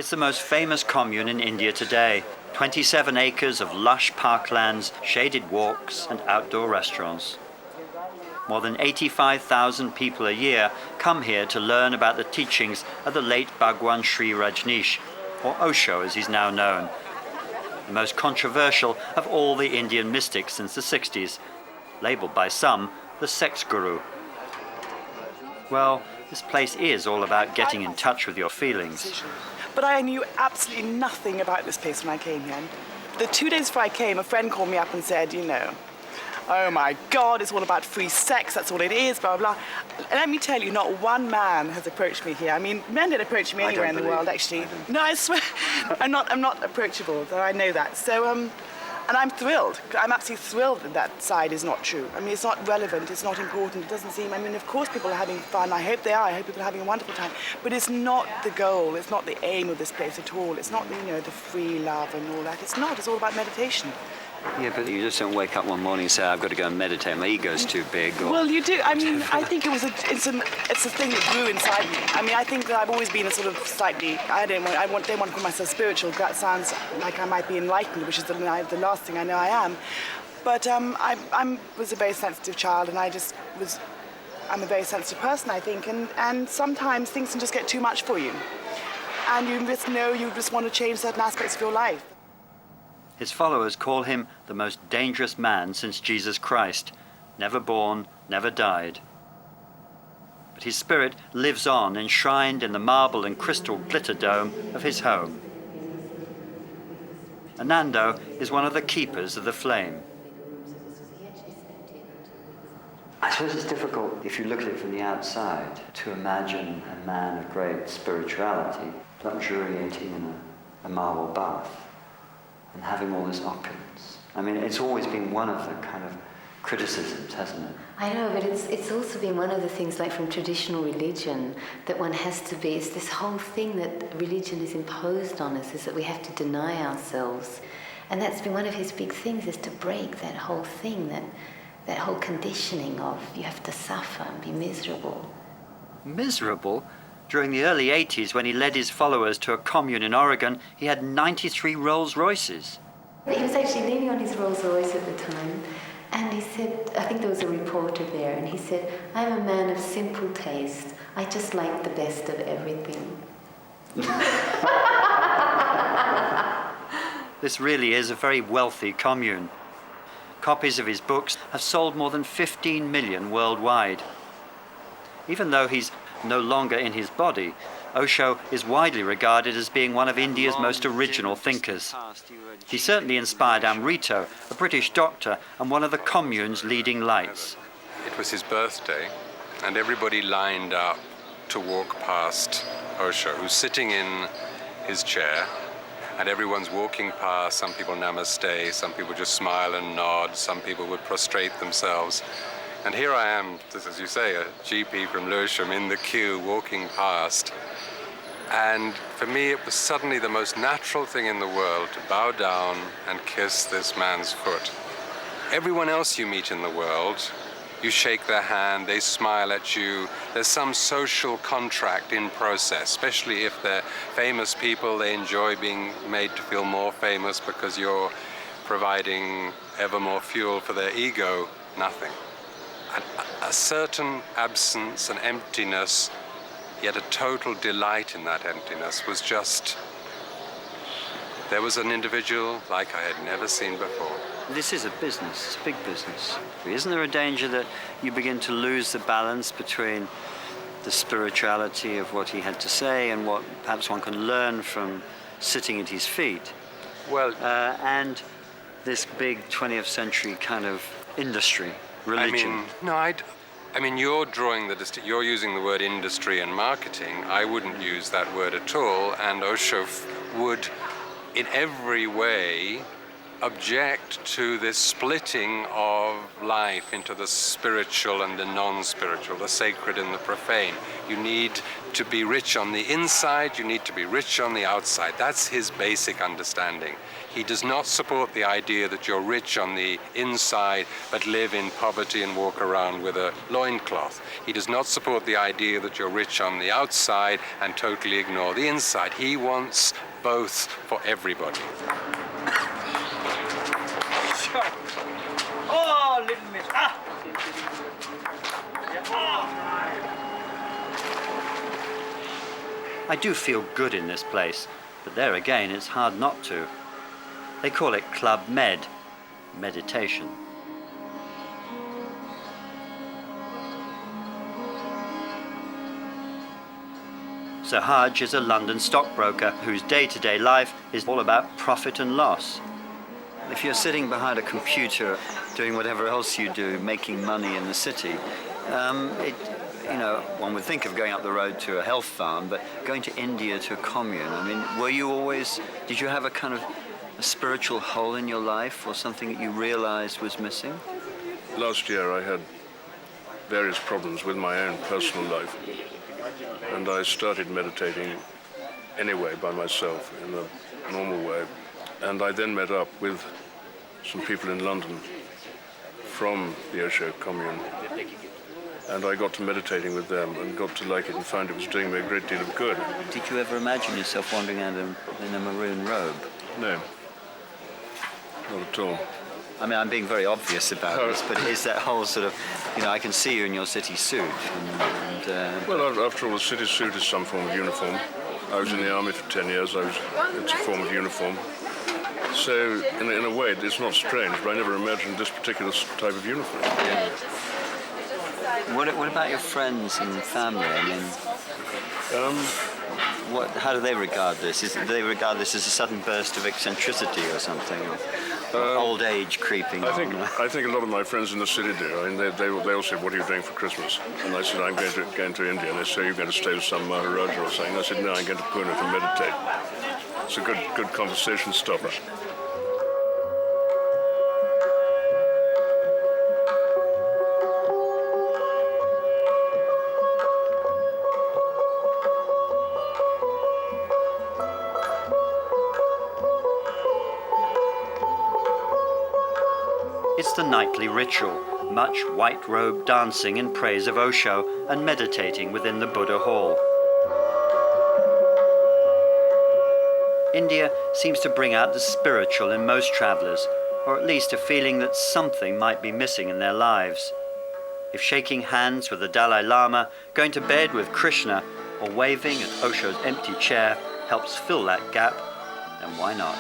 It's the most famous commune in India today. 27 acres of lush parklands, shaded walks, and outdoor restaurants. More than 85,000 people a year come here to learn about the teachings of the late Bhagwan Sri Rajneesh, or Osho as he's now known, the most controversial of all the Indian mystics since the 60s, labelled by some the sex guru. Well, this place is all about getting in touch with your feelings. But I knew absolutely nothing about this place when I came here. The 2 days before I came, a friend called me up and said, oh my God, it's all about free sex, that's all it is, blah, blah, blah. And let me tell you, not one man has approached me here. I mean, men don't approach me anywhere in the world, actually. No, I swear, I'm not approachable, though I know that. So, and I'm thrilled. I'm absolutely thrilled that that side is not true. I mean, it's not relevant, it's not important, it doesn't seem, I mean, of course people are having fun, I hope they are, I hope people are having a wonderful time, but it's not the goal, it's not the aim of this place at all, it's not, the free love and all that, it's not, it's all about meditation. Yeah, but you just don't wake up one morning and say, I've got to go and meditate, my ego's too big. Or... Well, you do. I mean, I think it's a thing that grew inside me. I mean, I think that I've always been a sort of slightly, don't want to call myself spiritual. That sounds like I might be enlightened, which is the last thing I know I am. But I was a very sensitive child, and I'm a very sensitive person, I think, and sometimes things can just get too much for you. And you just want to change certain aspects of your life. His followers call him the most dangerous man since Jesus Christ, never born, never died. But his spirit lives on, enshrined in the marble and crystal glitter dome of his home. Anando is one of the keepers of the flame. I suppose it's difficult, if you look at it from the outside, to imagine a man of great spirituality luxuriating in a marble bath and having all this opulence. I mean, it's always been one of the kind of criticisms, hasn't it? I know, but it's also been one of the things, like from traditional religion, that one has to be, it's this whole thing that religion is imposed on us, is that we have to deny ourselves. And that's been one of his big things, is to break that whole thing, that whole conditioning of you have to suffer and be miserable. Miserable? During the early 80s, when he led his followers to a commune in Oregon, he had 93 Rolls Royces. He was actually leaning on his Rolls Royce at the time, and he said, I think there was a reporter there, and he said, I'm a man of simple taste. I just like the best of everything. This really is a very wealthy commune. Copies of his books have sold more than 15 million worldwide. Even though he's no longer in his body, Osho is widely regarded as being one of India's most original thinkers. He certainly inspired Amrito, a British doctor and one of the commune's leading lights. It was his birthday, and everybody lined up to walk past Osho, who's sitting in his chair, and everyone's walking past. Some people namaste, some people just smile and nod, some people would prostrate themselves. And here I am, as you say, a GP from Lewisham in the queue walking past. And for me, it was suddenly the most natural thing in the world to bow down and kiss this man's foot. Everyone else you meet in the world, you shake their hand, they smile at you. There's some social contract in process, especially if they're famous people. They enjoy being made to feel more famous because you're providing ever more fuel for their ego. Nothing. A certain absence, an emptiness, yet a total delight in that emptiness was just... There was an individual like I had never seen before. This is a business, it's a big business. Isn't there a danger that you begin to lose the balance between the spirituality of what he had to say and what perhaps one can learn from sitting at his feet? Well, and this big 20th century kind of industry, religion. I mean, you're drawing you're using the word industry and marketing. I wouldn't use that word at all, and Osho would, in every way, object to this splitting of life into the spiritual and the non-spiritual, the sacred and the profane. You need to be rich on the inside, you need to be rich on the outside. That's his basic understanding. He does not support the idea that you're rich on the inside but live in poverty and walk around with a loincloth. He does not support the idea that you're rich on the outside and totally ignore the inside. He wants both for everybody. Oh, little miss. Ah! I do feel good in this place, but there again it's hard not to. They call it Club Med, meditation. Sir Haj is a London stockbroker whose day-to-day life is all about profit and loss. If you're sitting behind a computer doing whatever else you do, making money in the city, one would think of going up the road to a health farm, but going to India to a commune, I mean, did you have a kind of a spiritual hole in your life or something that you realized was missing? Last year I had various problems with my own personal life, and I started meditating anyway by myself in a normal way. And I then met up with some people in London from the Osho Commune, and I got to meditating with them and got to like it and found it was doing me a great deal of good. Did you ever imagine yourself wandering around in a maroon robe? No, not at all. I mean, I'm being very obvious about this, but is that whole sort of, I can see you in your city suit. Well, after all, the city suit is some form of uniform. I was in the army for 10 years. It's a form of uniform. So, in a way, it's not strange, but I never imagined this particular type of uniform. Yeah. What about your friends and family? I mean, how do they regard this? Do they regard this as a sudden burst of eccentricity or something? Or old age creeping I think a lot of my friends in the city do. I mean, they all said, "What are you doing for Christmas?" And I said, "I'm going to India." And they say, "You're going to stay with some Maharaja or something." And I said, "No, I'm going to Pune to meditate." It's a good conversation stopper. It's the nightly ritual, much white robe dancing in praise of Osho and meditating within the Buddha Hall. India seems to bring out the spiritual in most travellers, or at least a feeling that something might be missing in their lives. If shaking hands with the Dalai Lama, going to bed with Krishna, or waving at Osho's empty chair helps fill that gap, then why not?